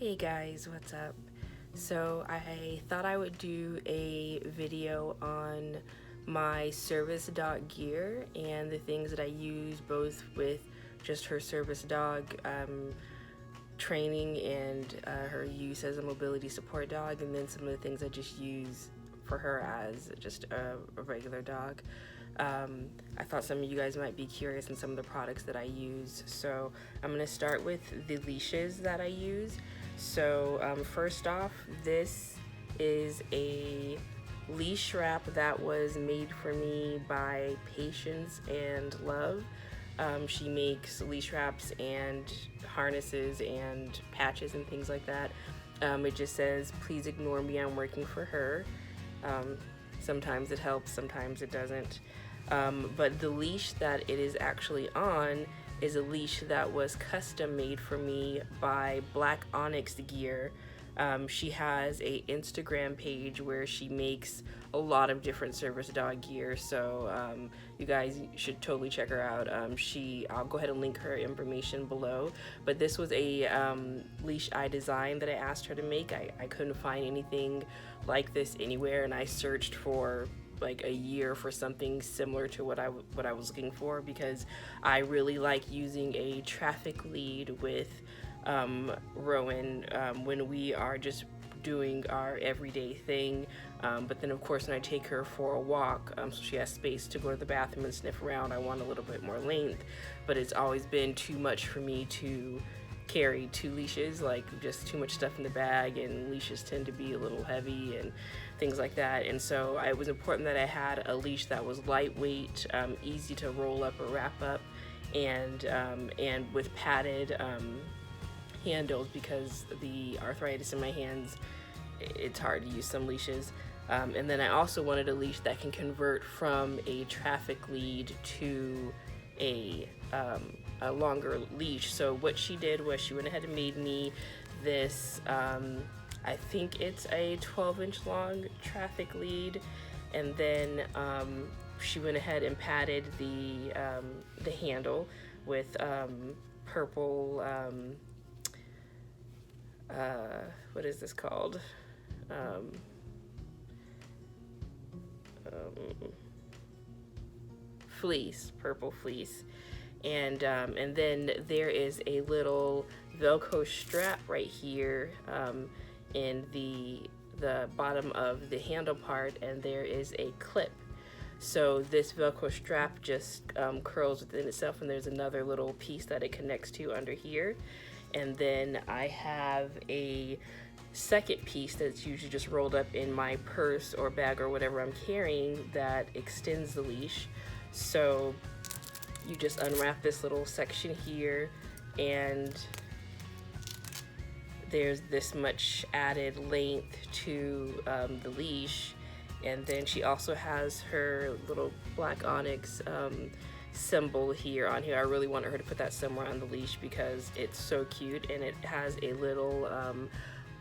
Hey guys, what's up? So I thought I would do a video on my service dog gear and the things that I use both with just her service dog training and her use as a mobility support dog, and then some of the things I just use for her as just a regular dog. I thought some of you guys might be curious in some of the products that I use. So I'm going to start with the leashes that I use. So first off, this is a leash wrap that was made for me by Patience and Love. She makes leash wraps and harnesses and patches and things like that. It just says, "Please ignore me, I'm working for her." Sometimes it helps, sometimes it doesn't. But the leash that it is actually on is a leash that was custom made for me by Black Onyx Gear. She has a Instagram page where she makes a lot of different service dog gear, so you guys should totally check her out. I'll go ahead and link her information below, but this was a leash I designed that I asked her to make. I couldn't find anything like this anywhere, and I searched for like a year for something similar to what I was looking for, because I really like using a traffic lead with Rowan when we are just doing our everyday thing, but then of course when I take her for a walk, so she has space to go to the bathroom and sniff around, I want a little bit more length. But it's always been too much for me to carry two leashes, like just too much stuff in the bag, and leashes tend to be a little heavy and things like that. And so it was important that I had a leash that was lightweight, easy to roll up or wrap up, and with padded handles, because the arthritis in my hands, it's hard to use some leashes. And then I also wanted a leash that can convert from a traffic lead to a longer leash. So what she did was she went ahead and made me this, I think it's a 12-inch long traffic lead, and then she went ahead and padded the handle with purple, what is this called? Fleece, purple fleece. And then there is a little Velcro strap right here in the bottom of the handle part, and there is a clip. So this Velcro strap just curls within itself, and there's another little piece that it connects to under here. And then I have a second piece that's usually just rolled up in my purse or bag or whatever I'm carrying that extends the leash. So you just unwrap this little section here, and there's this much added length to the leash. And then she also has her little Black Onyx symbol here on here. I really wanted her to put that somewhere on the leash because it's so cute, and it has a little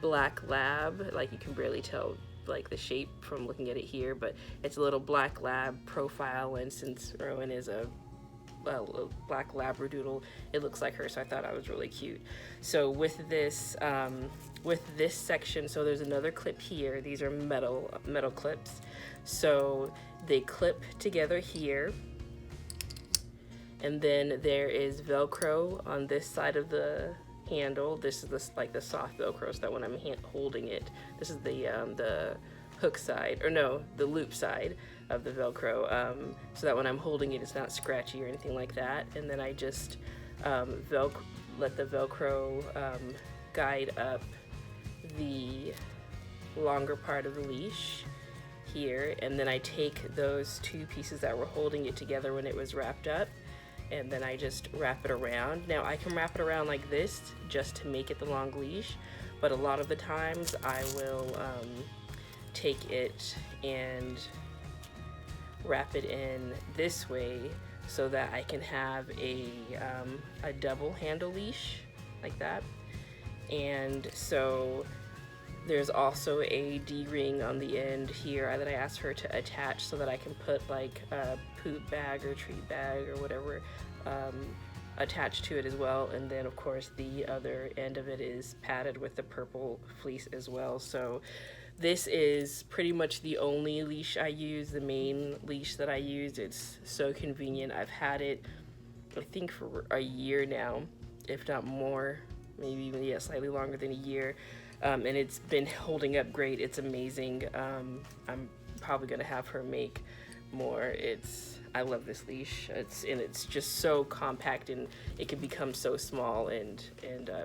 black lab, like you can barely tell like the shape from looking at it here, but it's a little black lab profile, and since Rowan is a black labradoodle, it looks like her, so I thought I was really cute. So with this section, so there's another clip here. These are metal clips, so they clip together here, and then there is Velcro on this side of the handle. This is like the soft Velcro, so that when I'm holding it, this is the hook side, or no, the loop side of the Velcro, so that when I'm holding it, it's not scratchy or anything like that. And then I just let the Velcro guide up the longer part of the leash here, and then I take those two pieces that were holding it together when it was wrapped up, and then I just wrap it around. Now I can wrap it around like this just to make it the long leash, but a lot of the times I will take it and wrap it in this way so that I can have a double handle leash like that. And so there's also a D-ring on the end here that I asked her to attach so that I can put like a poop bag or treat bag or whatever attached to it as well, and then of course the other end of it is padded with the purple fleece as well. So this is pretty much the only leash I use, the main leash that I use. It's so convenient. I've had it, I think, for a year now, if not more, maybe even, yeah, slightly longer than a year. And it's been holding up great. It's amazing. I'm probably gonna have her make more. I love this leash. It's just so compact, and it can become so small, and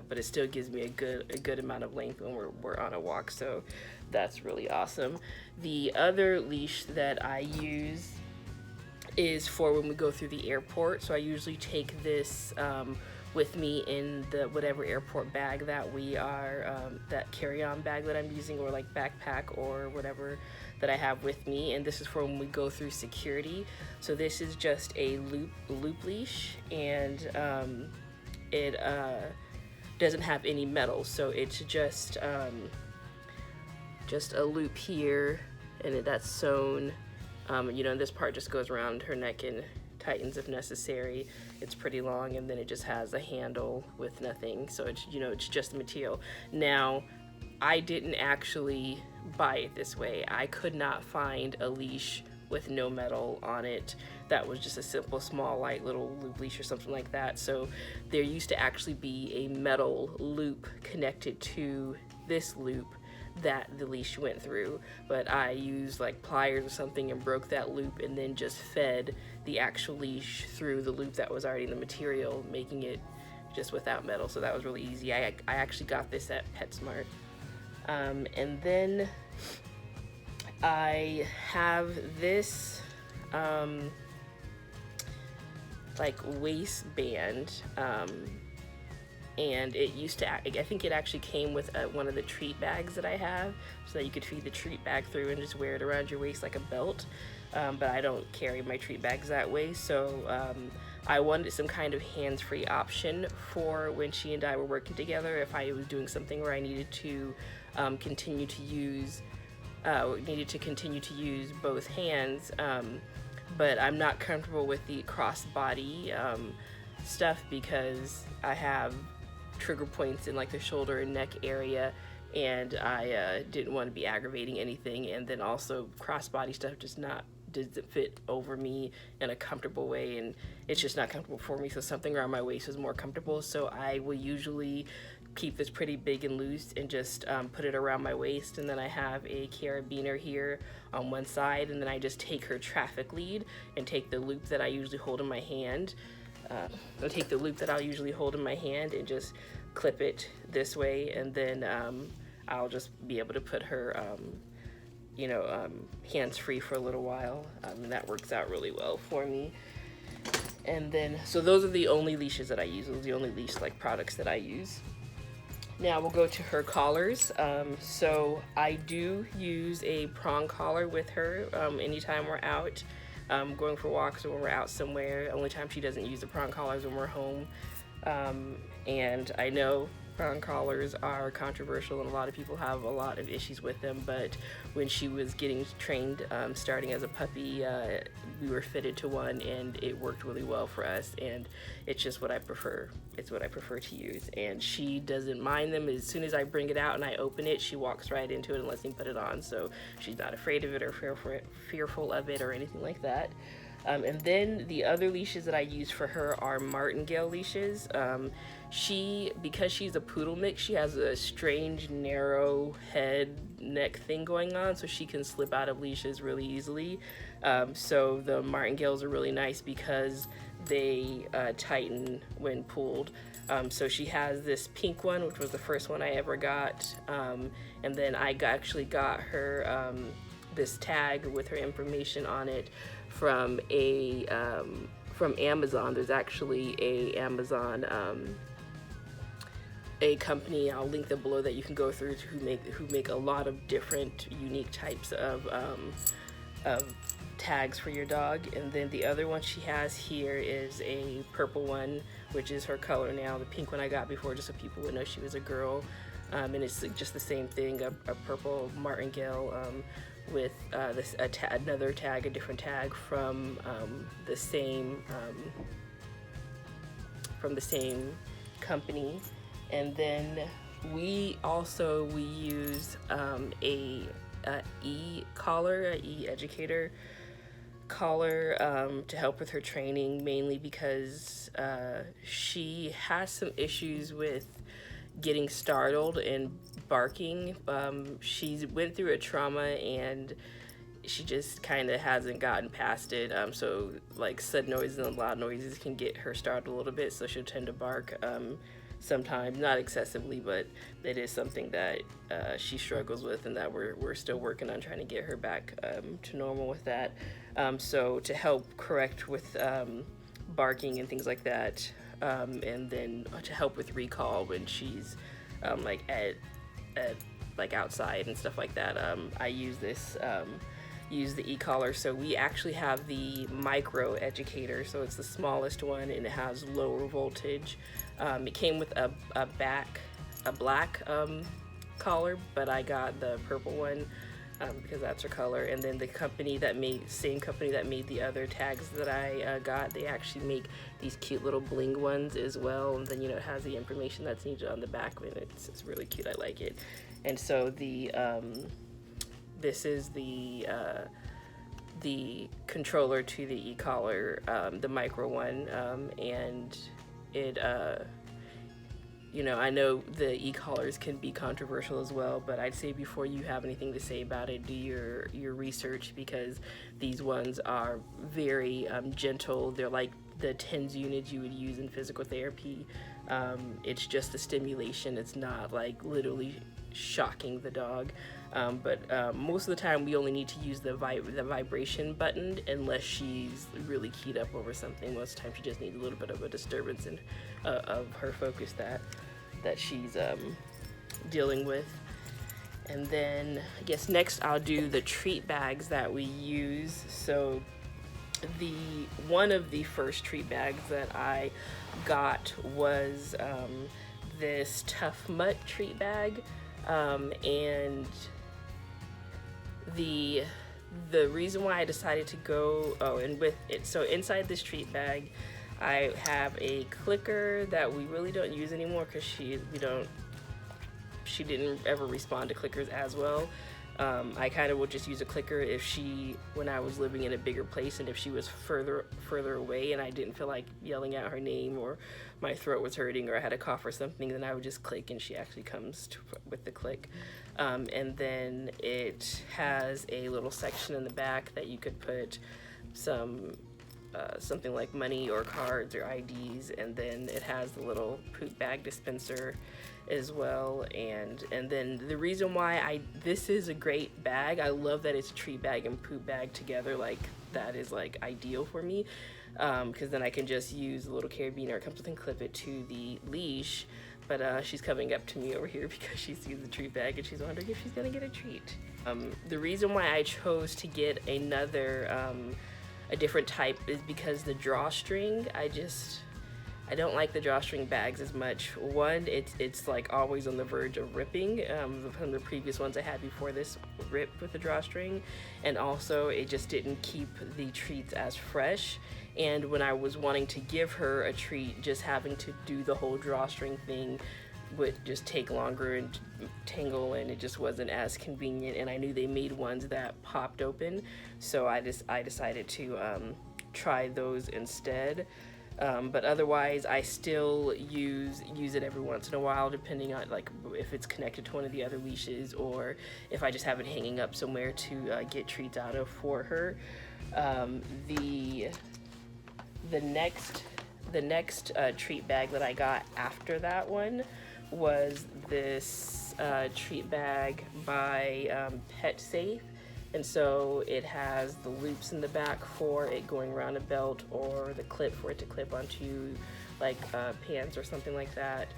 but it still gives me a good amount of length when we're on a walk. So that's really awesome. The other leash that I use is for when we go through the airport. So I usually take this with me in the whatever airport bag that we are, that carry-on bag that I'm using, or like backpack or whatever that I have with me. And this is for when we go through security. So this is just a loop leash, and it doesn't have any metal. So it's just a loop here, and that's sewn. You know, this part just goes around her neck and tightens if necessary. It's pretty long, and then it just has a handle with nothing. So it's, you know, it's just material. Now, I didn't actually buy it this way. I could not find a leash with no metal on it that was just a simple, small, light little loop leash or something like that. So there used to actually be a metal loop connected to this loop that the leash went through, but I used like pliers or something and broke that loop, and then just fed the actual leash through the loop that was already in the material, making it just without metal. So that was really easy. I actually got this at PetSmart. And then I have this like waistband, and it used to, I think it actually came with one of the treat bags that I have, so that you could feed the treat bag through and just wear it around your waist like a belt. But I don't carry my treat bags that way, so I wanted some kind of hands-free option for when she and I were working together, if I was doing something where I needed to continue to use both hands, but I'm not comfortable with the crossbody stuff, because I have trigger points in like the shoulder and neck area, and I didn't want to be aggravating anything, and then also crossbody stuff doesn't fit over me in a comfortable way, and it's just not comfortable for me. So something around my waist is more comfortable. So I will usually keep this pretty big and loose and just put it around my waist, and then I have a carabiner here on one side, and then I just take her traffic lead and take the loop that I usually hold in my hand. I'll take the loop that I'll usually hold in my hand and just clip it this way, and then I'll just be able to put her hands-free for a little while, and that works out really well for me. And then, so those are the only leashes that I use. Those are the only leash like products that I use. Now we'll go to her collars. So I do use a prong collar with her anytime we're out going for walks, or when we're out somewhere. The only time she doesn't use the prong collars when we're home. And I know prong collars are controversial, and a lot of people have a lot of issues with them, but when she was getting trained, starting as a puppy, we were fitted to one, and it worked really well for us, and it's just what I prefer. It's what I prefer to use, and she doesn't mind them. As soon as I bring it out and I open it, she walks right into it and lets me put it on, so she's not afraid of it or fearful of it or anything like that. And then the other leashes that I use for her are martingale leashes. Because she's a poodle mix, she has a strange narrow head neck thing going on, so she can slip out of leashes really easily. So the martingales are really nice because they tighten when pulled. So she has this pink one, which was the first one I ever got, and then I actually got her this tag with her information on it from Amazon. There's actually a Amazon a company, I'll link them below, that you can go through who make a lot of different unique types of tags for your dog. And then the other one she has here is a purple one, which is her color now. The pink one I got before, just so people would know she was a girl. And it's just the same thing, a purple martingale with another tag, a different tag from the same from the same company. And then we use a e-collar, a e-educator collar, to help with her training, mainly because she has some issues with getting startled and barking. She went through a trauma and she just kind of hasn't gotten past it. So like sudden noises and loud noises can get her startled a little bit, so she'll tend to bark sometimes, not excessively, but it is something that she struggles with, and that we're still working on trying to get her back to normal with that. So to help correct with barking and things like that, and then to help with recall when she's like at like outside and stuff like that, I use the e-collar. So we actually have the micro educator, so it's the smallest one and it has lower voltage. It came with a black collar, but I got the purple one because that's her color. And then the same company that made the other tags that I got, they actually make these cute little bling ones as well. And then, it has the information that's needed on the back, and it's really cute. I like it. And so this is the controller to the e-collar, the micro one, and it I know the e-collars can be controversial as well, but I'd say before you have anything to say about it, do your research, because these ones are very gentle. They're like the TENS units you would use in physical therapy. It's just the stimulation. It's not like literally shocking the dog. But most of the time we only need to use the vibration button unless she's really keyed up over something. Most of the time she just needs a little bit of a disturbance in, of her focus that she's dealing with. And then I guess next I'll do the treat bags that we use. So one of the first treat bags that I got was this Tough Mutt treat bag, and the reason why I decided to go and with it, so inside this treat bag I have a clicker that we really don't use anymore because she didn't ever respond to clickers as well. I kind of would just use a clicker when I was living in a bigger place, and if she was further away and I didn't feel like yelling out her name, or my throat was hurting, or I had a cough or something, then I would just click and she actually comes with the click. And then it has a little section in the back that you could put something like money or cards or IDs, and then it has the little poop bag dispenser as well. And then the reason why this is a great bag, I love that it's a treat bag and poop bag together. Like that is like ideal for me, because then I can just use a little carabiner, it comes with, and clip it to the leash. But she's coming up to me over here because she sees the treat bag and she's wondering if she's gonna get a treat. The reason why I chose to get a different type is because the drawstring, I don't like the drawstring bags as much. One, it's like always on the verge of ripping. From the previous ones I had before this ripped with the drawstring, and also it just didn't keep the treats as fresh. And when I was wanting to give her a treat, just having to do the whole drawstring thing would just take longer and tangle, and it just wasn't as convenient. And I knew they made ones that popped open, so I decided to try those instead. But otherwise I still use it every once in a while, depending on like if it's connected to one of the other leashes, or if I just have it hanging up somewhere to get treats out of for her. The next treat bag that I got after that one was this treat bag by Pet Safe. And so it has the loops in the back for it going around a belt, or the clip for it to clip onto like pants or something like that.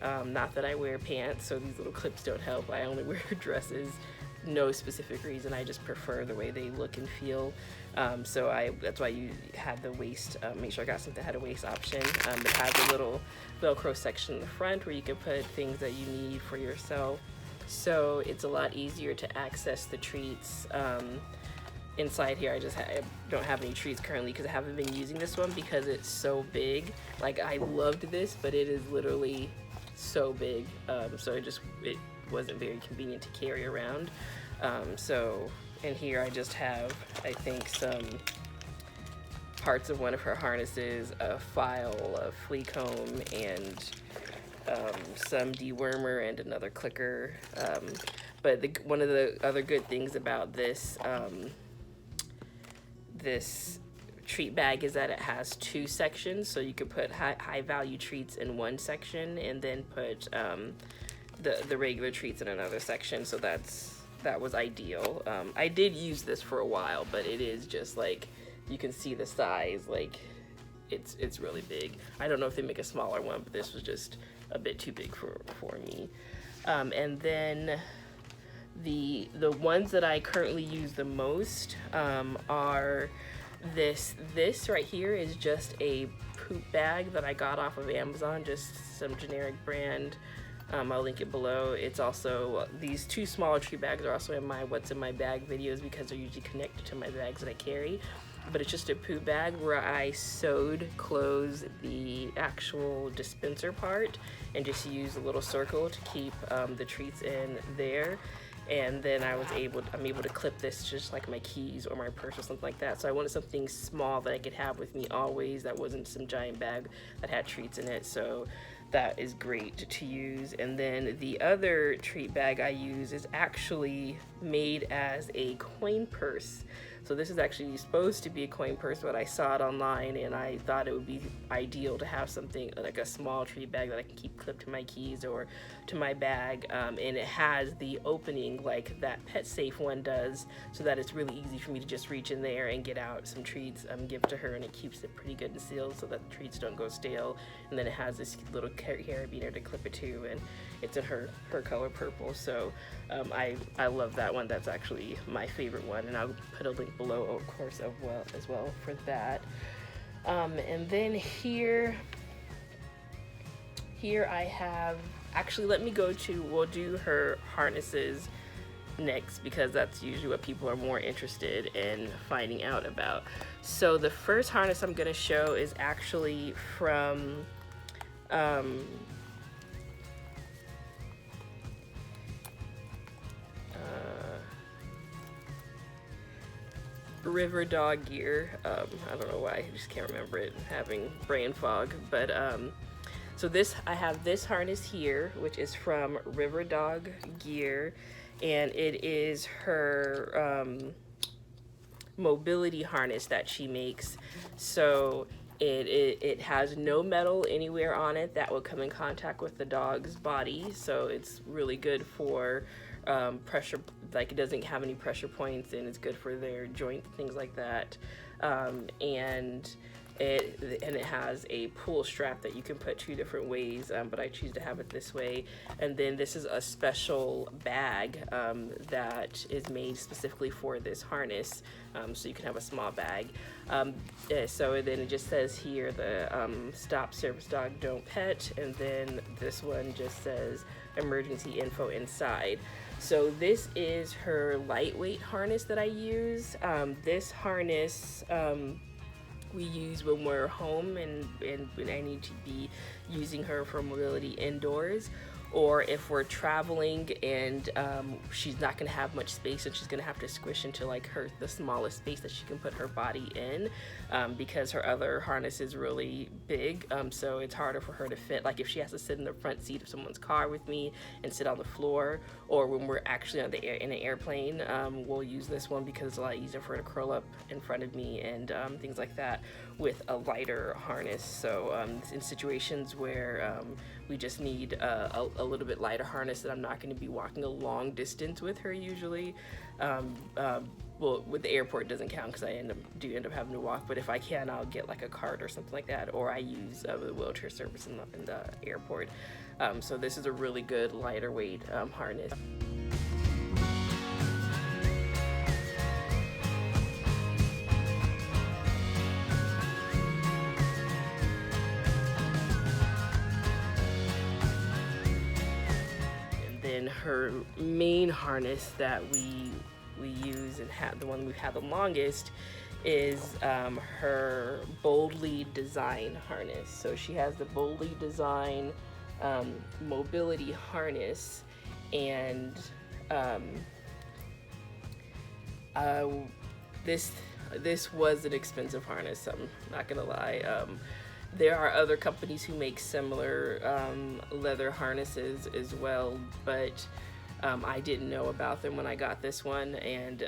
Not that I wear pants, so these little clips don't help. I only wear dresses. No specific reason, I just prefer the way they look and feel. So that's why you had the waist, make sure I got something that had a waist option. It has a little Velcro section in the front where you can put things that you need for yourself. So it's a lot easier to access the treats inside here I don't have any treats currently because I haven't been using this one because it's so big. Like, I loved this, but it is literally so big, so it wasn't very convenient to carry around. So in here I just have, I think, some parts of one of her harnesses, a file, a flea comb, and some dewormer and another clicker. But one of the other good things about this this treat bag is that it has two sections, so you could put high value treats in one section and then put the regular treats in another section. So that was ideal. I did use this for a while, but it is just like, you can see the size, like it's really big. I don't know if they make a smaller one, but this was just a bit too big for me. And then the ones that I currently use the most are this right here is just a poop bag that I got off of Amazon, just some generic brand. I'll link it below. It's also, these two smaller treat bags are also in my what's in my bag videos because they're usually connected to my bags that I carry. But it's just a poop bag where I sewed close the actual dispenser part and just use a little circle to keep the treats in there. And then I'm able to clip this just like my keys or my purse or something like that. So I wanted something small that I could have with me always that wasn't some giant bag that had treats in it. So that is great to use. And then the other treat bag I use is actually made as a coin purse. So this is actually supposed to be a coin purse, but I saw it online and I thought it would be ideal to have something like a small treat bag that I can keep clipped to my keys or to my bag. And it has the opening like that Pet Safe one does, so that it's really easy for me to just reach in there and get out some treats, give to her, and it keeps it pretty good and sealed so that the treats don't go stale. And then it has this little carabiner to clip it to, and it's in her color purple. So I love that one. That's actually my favorite one, and I'll put a link below, of course, as well for that. And then here I have, actually, let me go to, we'll do her harnesses next because that's usually what people are more interested in finding out about. So the first harness I'm going to show is actually from River Dog Gear. I don't know why, I just can't remember it, I'm having brain fog. But so I have this harness here, which is from River Dog Gear, and it is her mobility harness that she makes. So it has no metal anywhere on it that will come in contact with the dog's body, so it's really good for pressure, like it doesn't have any pressure points, and it's good for their joint, things like that. And it has a pull strap that you can put two different ways, but I choose to have it this way. And then this is a special bag that is made specifically for this harness, so you can have a small bag. So then it just says here the stop service dog, don't pet, and then this one just says emergency info inside. So this is her lightweight harness that I use. This harness we use when we're home and when I need to be using her for mobility indoors, or if we're traveling and she's not going to have much space and she's going to have to squish into like the smallest space that she can put her body in, because her other harness is really big, so it's harder for her to fit. Like if she has to sit in the front seat of someone's car with me and sit on the floor, or when we're actually in an airplane, we'll use this one because it's a lot easier for her to curl up in front of me and things like that with a lighter harness. So in situations where we just need a little bit lighter harness, that I'm not going to be walking a long distance with her usually. Well, with the airport it doesn't count because I do end up having to walk, but if I can, I'll get like a cart or something like that, or I use the wheelchair service in the airport. So this is a really good lighter weight harness. Her main harness that we we use and have the one we've had the longest is her Boldly Design harness. So she has the Boldly Design mobility harness, and this was an expensive harness, I'm not gonna lie. There are other companies who make similar leather harnesses as well, but I didn't know about them when I got this one, and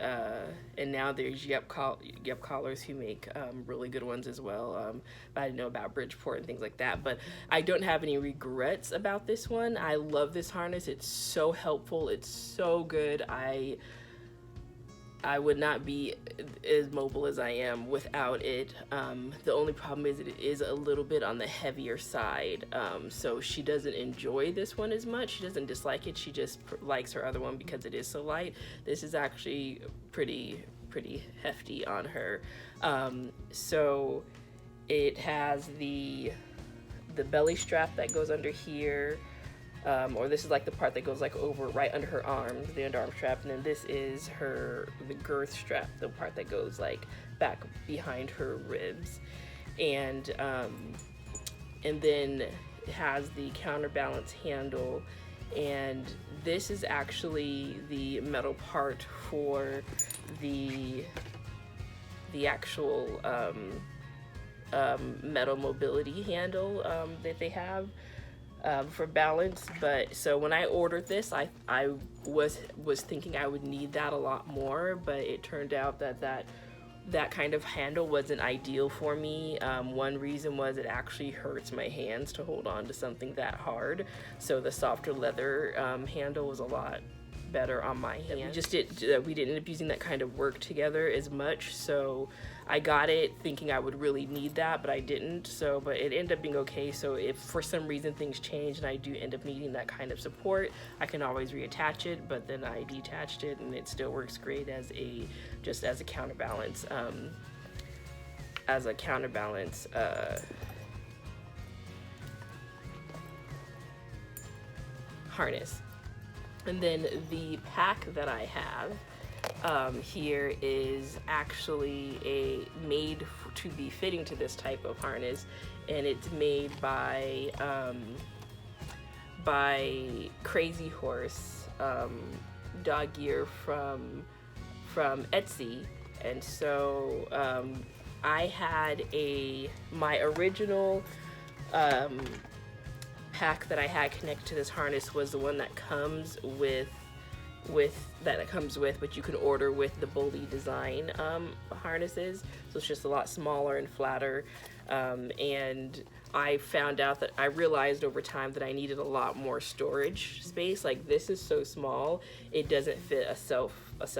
now there's Yep Collars who make really good ones as well. But I didn't know about Bridgeport and things like that. But I don't have any regrets about this one. I love this harness. It's so helpful. It's so good. I would not be as mobile as I am without it. The only problem is it is a little bit on the heavier side. So she doesn't enjoy this one as much. She doesn't dislike it. She just likes her other one because it is so light. This is actually pretty hefty on her. So it has the belly strap that goes under here. Or this is like the part that goes like over right under her arms, the underarm strap, and then this is the girth strap, the part that goes like back behind her ribs, and then it has the counterbalance handle, and this is actually the metal part for the actual metal mobility handle that they have. For balance. But so when I ordered this, I was thinking I would need that a lot more, but it turned out that kind of handle wasn't ideal for me. One reason was it actually hurts my hands to hold on to something that hard, so the softer leather handle was a lot better on my hand. We didn't end up using that kind of work together as much, so I got it thinking I would really need that, but I didn't. So, but it ended up being okay. So if for some reason things change and I do end up needing that kind of support, I can always reattach it. But then I detached it, and it still works great as a counterbalance. Harness. And then the pack that I have here is actually made to be fitting to this type of harness, and it's made by Crazy Horse dog gear from Etsy. And so I had my original pack that I had connected to this harness was the one that comes with, but you can order with the Boldly Design harnesses. So it's just a lot smaller and flatter. And I realized over time that I needed a lot more storage space. Like, this is so small, it doesn't fit a cell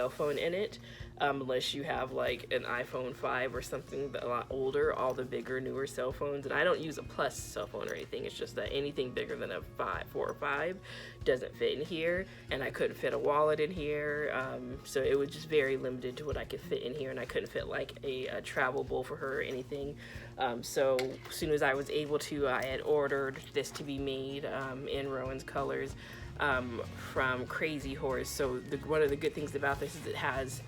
phone in it. Unless you have like an iPhone 5 or something a lot older, all the bigger, newer cell phones. And I don't use a Plus cell phone or anything. It's just that anything bigger than a 4 or 5 doesn't fit in here. And I couldn't fit a wallet in here. So it was just very limited to what I could fit in here. And I couldn't fit like a travel bowl for her or anything. So as soon as I was able to, I had ordered this to be made in Rowan's colors. From Crazy Horse. So one of the good things about this is it has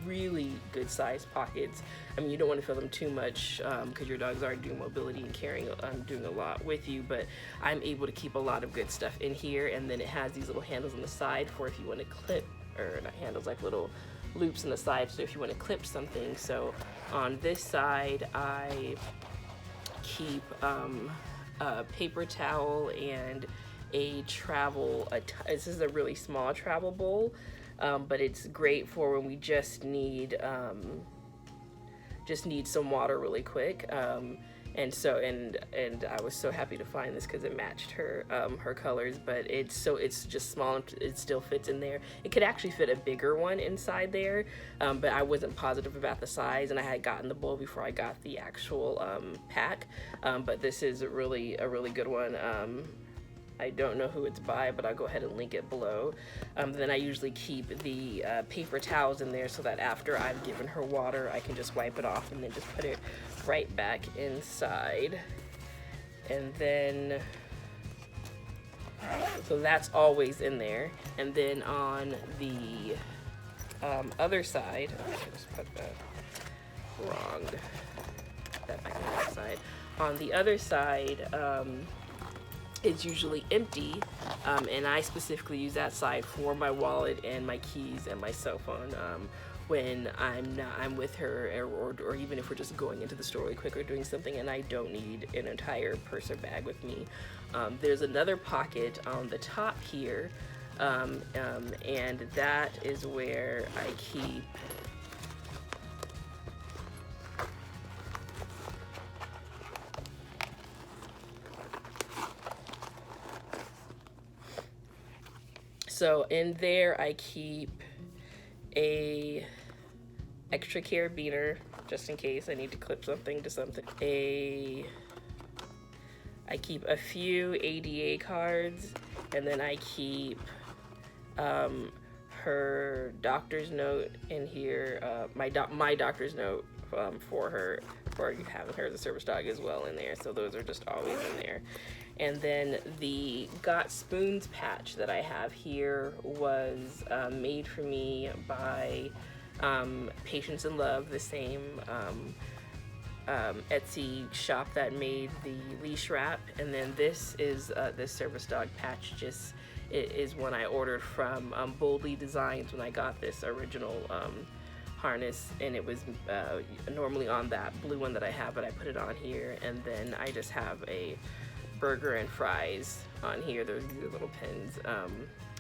really good sized pockets. I mean, you don't want to fill them too much because your dogs are doing mobility and doing a lot with you, but I'm able to keep a lot of good stuff in here. And then it has these little handles on the side for if you want to clip, or not handles, like little loops on the side, so if you want to clip something. So on this side I keep a paper towel and this is a really small travel bowl, but it's great for when we just need some water really quick. And I was so happy to find this because it matched her colors, but it's just small and it still fits in there. It could actually fit a bigger one inside there, but I wasn't positive about the size, and I had gotten the bowl before I got the actual pack. But this is a really good one. I don't know who it's by, but I'll go ahead and link it below. Then I usually keep the paper towels in there so that after I've given her water, I can just wipe it off and then just put it right back inside. And then, so that's always in there. And then on the other side, I just put the wrong, that back on the other side. On the other side, it's usually empty, and I specifically use that side for my wallet and my keys and my cell phone. When I'm with her, or even if we're just going into the store really quick or doing something and I don't need an entire purse or bag with me. There's another pocket on the top here, and that is where I keep so in there I keep a extra carabiner just in case I need to clip something to something. I keep a few ADA cards, and then I keep her doctor's note in here, my doctor's note for her, for having her as a service dog as well in there. So those are just always in there. And then the Got Spoons patch that I have here was made for me by Patience and Love, the same Etsy shop that made the leash wrap. And then this is this service dog patch, just it is one I ordered from Boldly Designs when I got this original harness, and it was normally on that blue one that I have, but I put it on here. And then I just have a burger and fries on here. There's these little pins,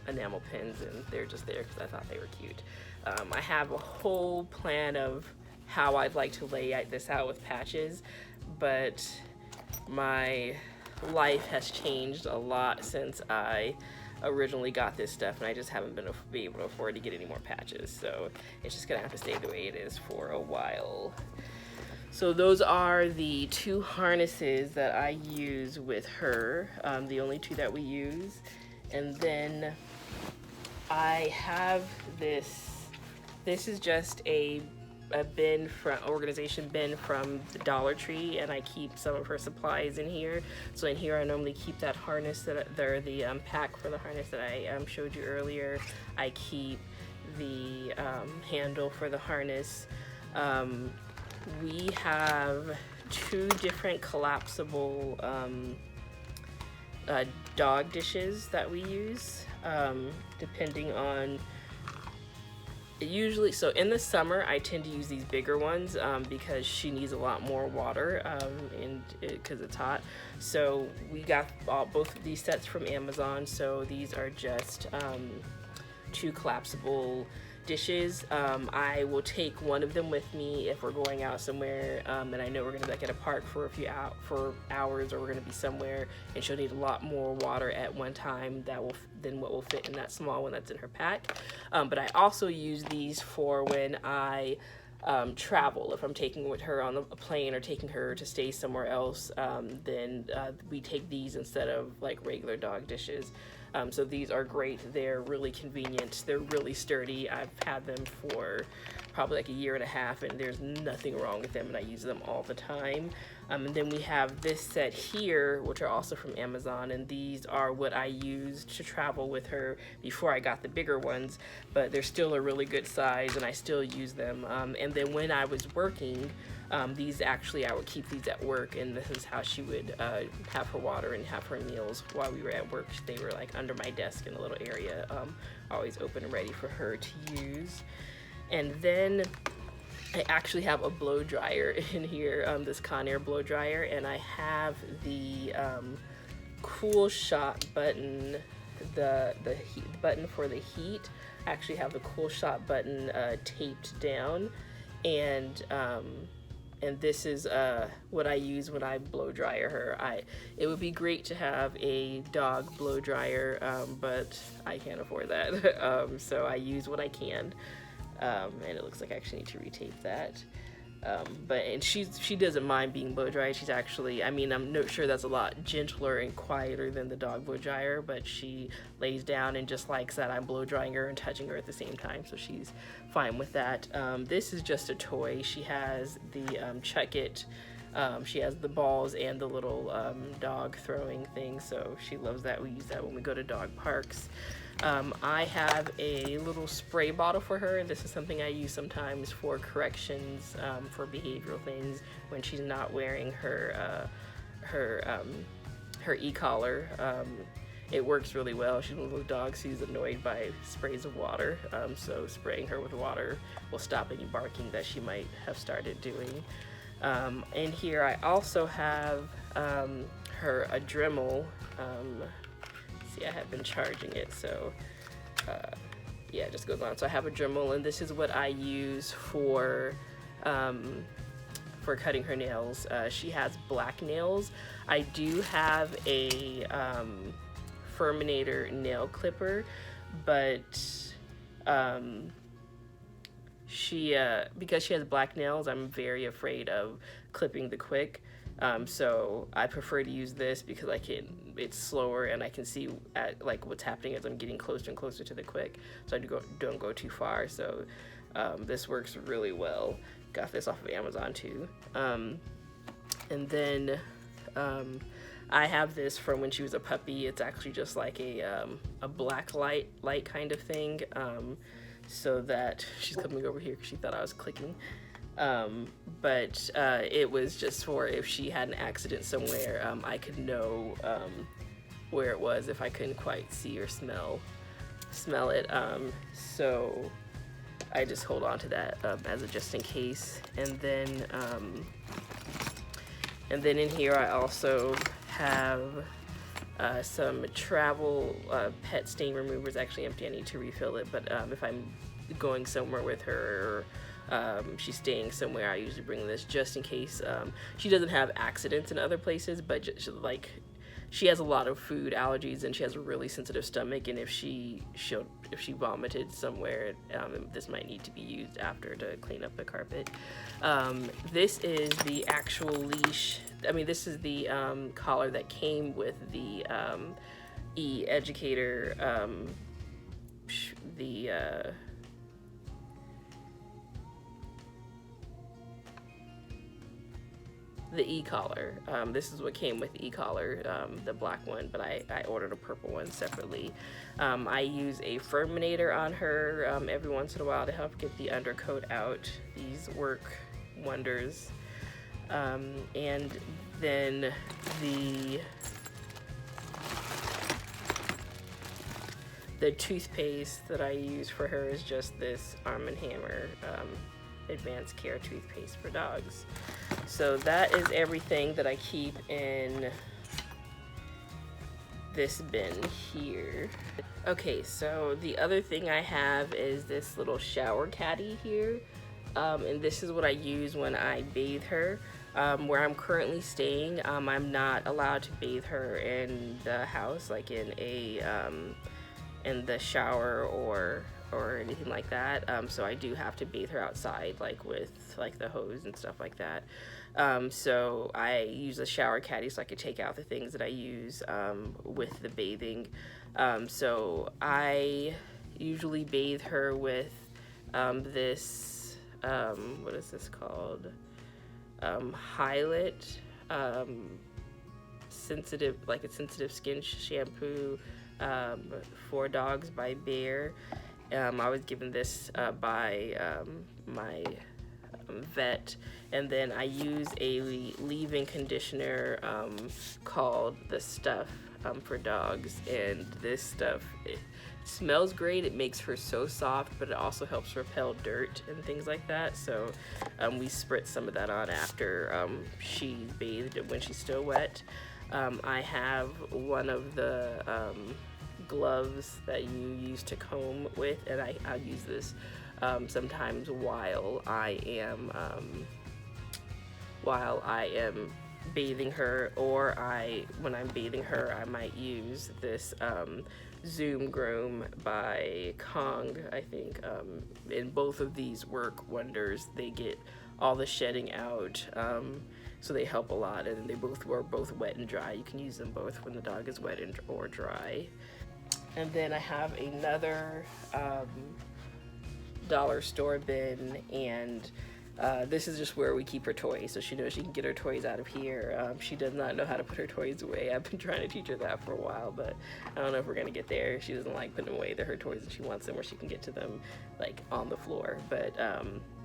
enamel pins, and they're just there because I thought they were cute. I have a whole plan of how I'd like to lay this out with patches, but my life has changed a lot since I originally got this stuff, and I just haven't been able to afford to get any more patches, so it's just gonna have to stay the way it is for a while. So those are the two harnesses that I use with her, the only two that we use. And then I have this is just a bin from organization bin from the Dollar Tree, and I keep some of her supplies in here. So in here I normally keep that harness, the pack for the harness that I showed you earlier. I keep the handle for the harness. We have two different collapsible dog dishes that we use, depending on, usually, so in the summer I tend to use these bigger ones because she needs a lot more water, and because it's hot. So we got both of these sets from Amazon. So these are just two collapsible dishes. I will take one of them with me if we're going out somewhere, and I know we're gonna be like at a park for a few hours, or we're gonna be somewhere and she'll need a lot more water at one time than what will fit in that small one that's in her pack. But I also use these for when I travel. If I'm taking with her on a plane or taking her to stay somewhere else, then we take these instead of like regular dog dishes. So these are great. They're really convenient. They're really sturdy. I've had them for probably like a year and a half, and there's nothing wrong with them, and I use them all the time. And then we have this set here, which are also from Amazon, and these are what I used to travel with her before I got the bigger ones, but they're still a really good size, and I still use them. And then when I was working, these actually, I would keep these at work, and this is how she would have her water and have her meals while we were at work. They were like under my desk in a little area, always open and ready for her to use. And then I actually have a blow dryer in here, this Conair blow dryer, and I have the cool shot button, the button for the heat. I actually have the cool shot button taped down, and this is what I use when I blow dryer her. It would be great to have a dog blow dryer, but I can't afford that. So I use what I can. And it looks like I actually need to retape that. And she doesn't mind being blow dried. She's actually, I mean, I'm not sure that's a lot gentler and quieter than the dog blow dryer, but she lays down and just likes that I'm blow drying her and touching her at the same time, so she's fine with that. This is just a toy. She has the Chuck It. She has the balls and the little dog throwing thing, so she loves that. We use that when we go to dog parks. I have a little spray bottle for her, and this is something I use sometimes for corrections, for behavioral things when she's not wearing her e-collar. It works really well. She's one of those dogs who's annoyed by sprays of water, so spraying her with water will stop any barking that she might have started doing. And here I also have her a Dremel. See, I have been charging it, so yeah, it just goes on. So I have a Dremel, and this is what I use for cutting her nails. She has black nails. I do have a Furminator nail clipper, but because she has black nails, I'm very afraid of clipping the quick. So I prefer to use this because it's slower and I can see like what's happening as I'm getting closer and closer to the quick, so I don't go too far. So this works really well. Got this off of Amazon too. And then I have this from when she was a puppy. It's actually just like a black light kind of thing, so that she's coming over here because she thought I was clicking. But it was just for if she had an accident somewhere, I could know where it was if I couldn't quite see or smell it. So I just hold on to that as a just in case. And then in here I also have some travel pet stain removers. Actually empty, I need to refill it, but if I'm going somewhere with her, or she's staying somewhere, I usually bring this just in case. She doesn't have accidents in other places, but just, like, she has a lot of food allergies and she has a really sensitive stomach, and if she vomited somewhere, this might need to be used after to clean up the carpet. This is the actual leash. I mean, this is the collar that came with the e-educator, the e-collar. This is what came with the e-collar, the black one, but I ordered a purple one separately. I use a Furminator on her every once in a while to help get the undercoat out. These work wonders. And then the toothpaste that I use for her is just this Arm & Hammer Advanced Care toothpaste for dogs. So that is everything that I keep in this bin here. Okay, so the other thing I have is this little shower caddy here, and this is what I use when I bathe her. Where I'm currently staying, I'm not allowed to bathe her in the house, like in the shower or anything like that. So I do have to bathe her outside, like with like the hose and stuff like that. So I use a shower caddy so I could take out the things that I use with the bathing. So I usually bathe her with this, what is this called? Hylet, sensitive skin shampoo for dogs by Bear. I was given this by my vet, and then I use a leave-in conditioner called The Stuff for dogs, and this stuff, it smells great. It makes her so soft, but it also helps repel dirt and things like that. So we spritz some of that on after she's bathed when she's still wet. I have one of the gloves that you use to comb with, and I'll use this sometimes while I am bathing her, or when I'm bathing her, I might use this Zoom Groom by Kong, I think. And both of these work wonders. They get all the shedding out, so they help a lot, and they both were both wet and dry. You can use them both when the dog is wet or dry. And then I have another dollar store bin, and This is just where we keep her toys, so she knows she can get her toys out of here. She does not know how to put her toys away. I've been trying to teach her that for a while, but I don't know if we're gonna get there. She doesn't like putting away her toys, and she wants them where she can get to them like on the floor.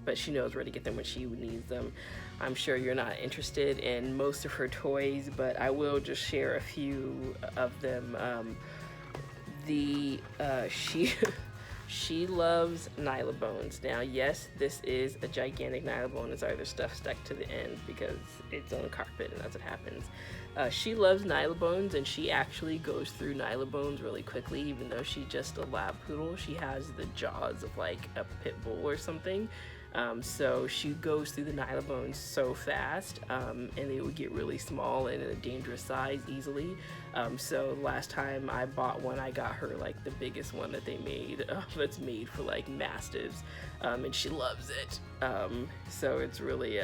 But she knows where to get them when she needs them. I'm sure you're not interested in most of her toys, but I will just share a few of them. She loves Nylabones. Now, yes, this is a gigantic Nylabone. It's either stuff stuck to the end because it's on carpet and that's what happens. She loves Nylabones, and she actually goes through Nylabones really quickly, even though she's just a lab poodle. She has the jaws of like a pit bull or something. So she goes through the Nylabones so fast, and they would get really small and a dangerous size easily. So last time I bought one, I got her like the biggest one that they made, that's made for like mastiffs, and she loves it. So it's really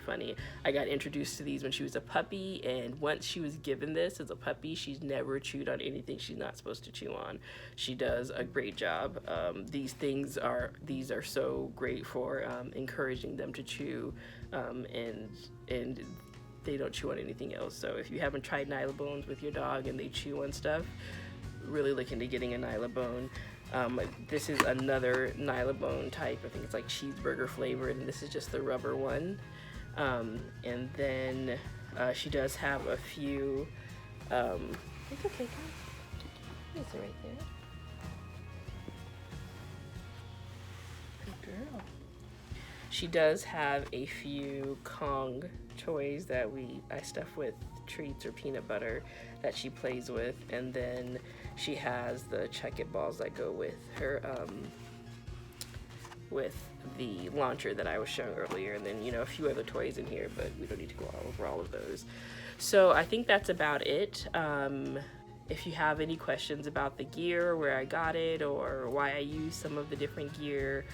funny. I got introduced to these when she was a puppy, and once she was given this as a puppy, she's never chewed on anything she's not supposed to chew on. She does a great job. These are so great for encouraging them to chew, and they don't chew on anything else. So if you haven't tried Nylabones with your dog and they chew on stuff, really look into getting a Nylabone. This is another Nylabone type. I think it's like cheeseburger flavored, and this is just the rubber one. And then she does have a few. It's okay, it's right there. Good girl. She does have a few Kong toys that I stuff with treats or peanut butter that she plays with, and then she has the Chuck-It balls that go with her with the launcher that I was showing earlier, and then a few other toys in here, but we don't need to go over all of those. So I think that's about it. If you have any questions about the gear, where I got it, or why I use some of the different gear,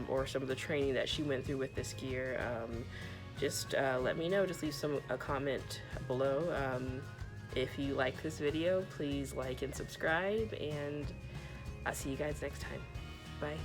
or some of the training that she went through with this gear, just let me know. Just leave a comment below. If you like this video, please like and subscribe, and I'll see you guys next time. Bye.